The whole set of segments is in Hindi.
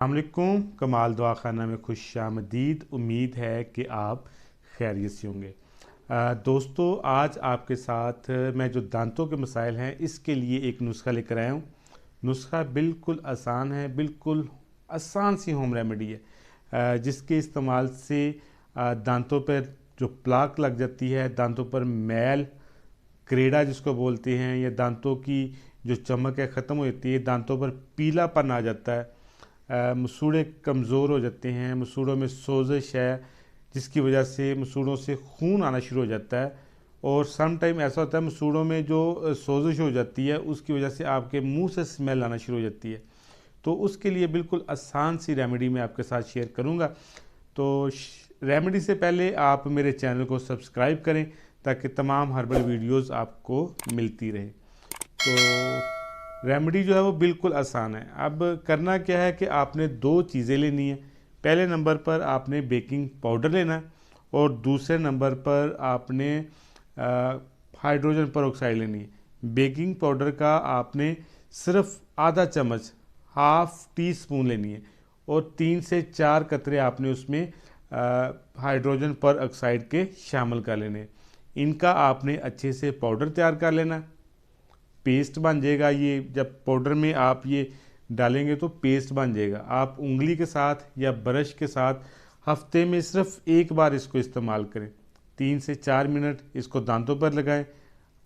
अस्सलामुअलैकुम। कमाल दुआ खाना में खुशामदीद। उम्मीद है कि आप खैरियत से होंगे। दोस्तों, आज आपके साथ मैं जो दांतों के मसाइल हैं इसके लिए एक नुस्खा लेकर आया हूँ। नुस्खा बिल्कुल आसान है, बिल्कुल आसान सी होम रेमेडी है, जिसके इस्तेमाल से दांतों पर जो प्लाक लग जाती है, दांतों पर मैल, क्रेडा जिसको बोलते हैं, या दांतों की जो चमक है ख़त्म हो जाती है, दांतों पर पीलापन आ जाता है, मसूड़े कमज़ोर हो जाते हैं, मसूड़ों में सोजिश है जिसकी वजह से मसूड़ों से खून आना शुरू हो जाता है। और सम टाइम ऐसा होता है मसूड़ों में जो सोजिश हो जाती है उसकी वजह से आपके मुंह से स्मेल आना शुरू हो जाती है। तो उसके लिए बिल्कुल आसान सी रेमेडी मैं आपके साथ शेयर करूंगा। तो रेमेडी से पहले आप मेरे चैनल को सब्सक्राइब करें ताकि तमाम हर्बल वीडियोस आपको मिलती रहे। तो रेमेडी जो है वो बिल्कुल आसान है। अब करना क्या है कि आपने दो चीज़ें लेनी है। पहले नंबर पर आपने बेकिंग पाउडर लेना है और दूसरे नंबर पर आपने हाइड्रोजन पेरोक्साइड लेनी है। बेकिंग पाउडर का आपने सिर्फ आधा चम्मच, हाफ टी स्पून लेनी है और 3 से 4 कतरे आपने उसमें हाइड्रोजन पर ऑक्साइड के शामिल कर लेने। इनका आपने अच्छे से पाउडर तैयार कर लेना। पेस्ट बन जाएगा। ये जब पाउडर में आप ये डालेंगे तो पेस्ट बन जाएगा। आप उंगली के साथ या ब्रश के साथ हफ्ते में सिर्फ एक बार इसको इस्तेमाल करें। 3 से 4 मिनट इसको दांतों पर लगाएं।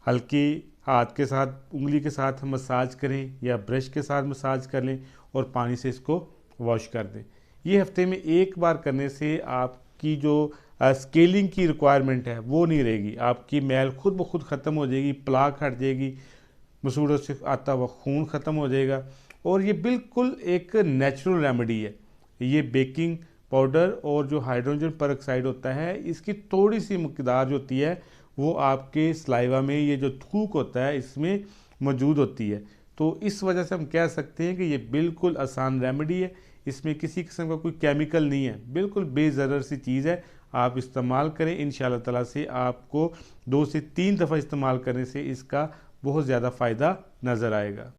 हल्की हाथ के साथ, उंगली के साथ मसाज करें या ब्रश के साथ मसाज कर लें और पानी से इसको वॉश कर दें। ये हफ्ते में एक बार करने से आपकी जो स्केलिंग की रिक्वायरमेंट है वो नहीं रहेगी। आपकी मैल खुद ब खुद ख़त्म हो जाएगी, प्लाक हट जाएगी, मसूड़ों से आता हुआ खून ख़त्म हो जाएगा। और ये बिल्कुल एक नेचुरल रेमेडी है। ये बेकिंग पाउडर और जो हाइड्रोजन पेरोक्साइड होता है इसकी थोड़ी सी मकदार जो होती है वो आपके सलाइवा में, ये जो थूक होता है इसमें मौजूद होती है। तो इस वजह से हम कह सकते हैं कि ये बिल्कुल आसान रेमेडी है। इसमें किसी किस्म का कोई केमिकल नहीं है, बिल्कुल बेज़रर सी चीज़ है। आप इस्तेमाल करें, इंशाल्लाह ताला से आपको 2 से 3 दफ़ा इस्तेमाल करने से इसका बहुत ज़्यादा फ़ायदा नज़र आएगा।